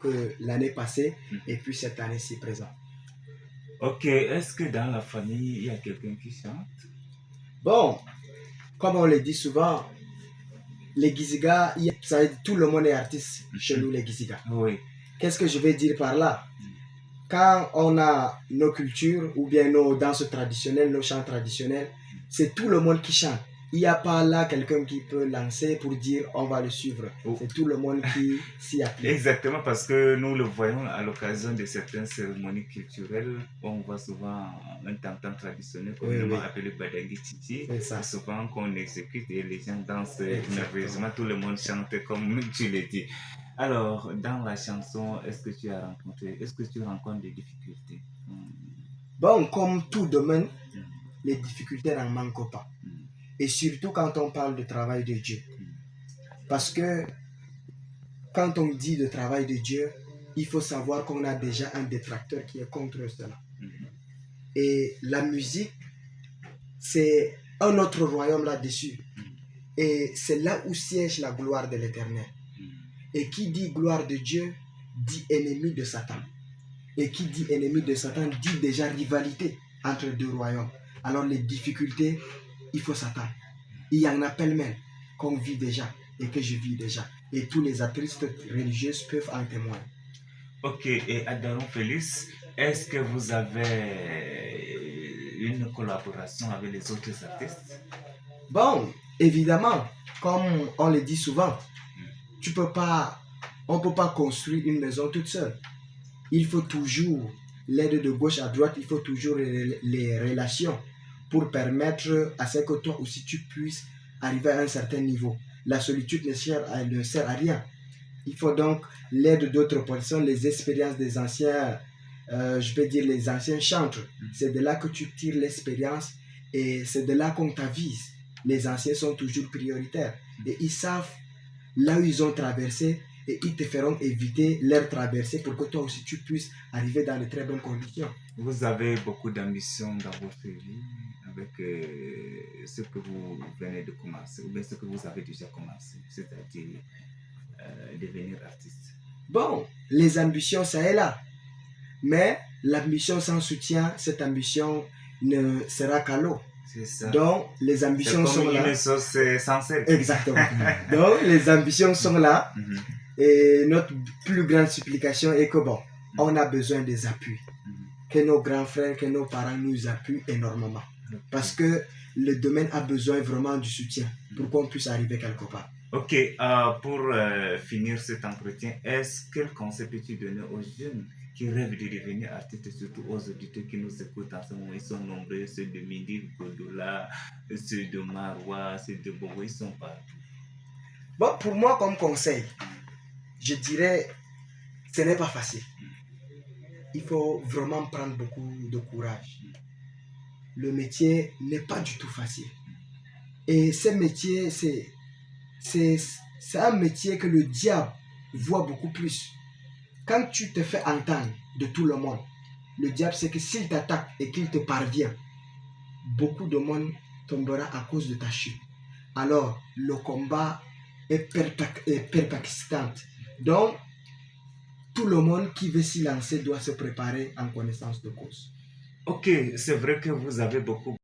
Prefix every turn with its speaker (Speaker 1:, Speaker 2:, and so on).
Speaker 1: que l'année passée et puis cette année-ci présente.
Speaker 2: Ok, est-ce que dans la famille, il y a quelqu'un qui chante?
Speaker 1: Bon, comme on le dit souvent, les Giziga, ça veut dire tout le monde est artiste chez nous, les Giziga.
Speaker 2: Oui.
Speaker 1: Qu'est-ce que je vais dire par là? Quand on a nos cultures ou bien nos danses traditionnelles, nos chants traditionnels, c'est tout le monde qui chante. Il n'y a pas là quelqu'un qui peut lancer pour dire on va le suivre.
Speaker 2: Oh.
Speaker 1: C'est tout le monde qui s'y applique.
Speaker 2: Exactement, parce que nous le voyons à l'occasion de certaines cérémonies culturelles. On voit souvent un tam-tam traditionnel, communément appelé Badangi Titi.
Speaker 1: C'est ça.
Speaker 2: Souvent qu'on exécute et les gens dansent
Speaker 1: Exactement.
Speaker 2: merveilleusement. Tout le monde chante comme tu l'as dit. Alors, dans la chanson, est-ce que tu rencontres des difficultés?
Speaker 1: Bon, comme tout domaine, les difficultés n'en manquent pas. Et surtout quand on parle de travail de Dieu. Parce que quand on dit de travail de Dieu, il faut savoir qu'on a déjà un détracteur qui est contre cela. Et la musique, c'est un autre royaume là-dessus. Et c'est là où siège la gloire de l'Éternel. Et qui dit gloire de Dieu, dit ennemi de Satan. Et qui dit ennemi de Satan, dit déjà rivalité entre deux royaumes. Alors les difficultés, il faut s'attendre. Il y en a pêle-mêle qu'on vit déjà et que je vis déjà. Et tous les artistes religieux peuvent en témoigner.
Speaker 2: Ok, et Adaron Félix, est-ce que vous avez une collaboration avec les autres artistes?
Speaker 1: Bon, évidemment, comme on le dit souvent, on ne peut pas construire une maison toute seule. Il faut toujours l'aide de gauche à droite, il faut toujours les relations pour permettre à ce que toi aussi tu puisses arriver à un certain niveau. La solitude ne sert à rien. Il faut donc l'aide d'autres personnes, les expériences des anciens, je peux dire les anciens chantres. C'est de là que tu tires l'expérience et c'est de là qu'on t'avise. Les anciens sont toujours prioritaires et ils savent là où ils ont traversé et ils te feront éviter leur traversée pour que toi aussi tu puisses arriver dans de très bonnes conditions.
Speaker 2: Vous avez beaucoup d'ambition dans votre vie avec ce que vous venez de commencer ou bien ce que vous avez déjà commencé, c'est-à-dire devenir artiste.
Speaker 1: Bon, les ambitions, ça est là. Mais l'ambition sans soutien, cette ambition ne sera qu'à l'eau.
Speaker 2: C'est ça.
Speaker 1: Donc, les ambitions sont là.
Speaker 2: C'est comme une sauce sans sel.
Speaker 1: Exactement. Donc, les ambitions sont là. Et notre plus grande supplication est que, bon, on a besoin des appuis. Que nos grands frères, que nos parents nous appuient énormément. Parce que le domaine a besoin vraiment du soutien pour qu'on puisse arriver quelque part.
Speaker 2: Ok, pour finir cet entretien, quel conseil peux-tu donner aux jeunes qui rêvent de devenir artistes, surtout aux auditeurs qui nous écoutent en ce moment? Ils sont nombreux, ceux de Midi, Godola, ceux de Marois, ceux de Bobo, ils sont partout.
Speaker 1: Bon, pour moi, comme conseil, je dirais, ce n'est pas facile. Il faut vraiment prendre beaucoup de courage. Le métier n'est pas du tout facile. Et ce métier, c'est un métier que le diable voit beaucoup plus. Quand tu te fais entendre de tout le monde, le diable sait que s'il t'attaque et qu'il te parvient, beaucoup de monde tombera à cause de ta chute. Alors, le combat est perpétuant. Donc, tout le monde qui veut s'y lancer doit se préparer en connaissance de cause.
Speaker 2: Ok, c'est vrai que vous avez beaucoup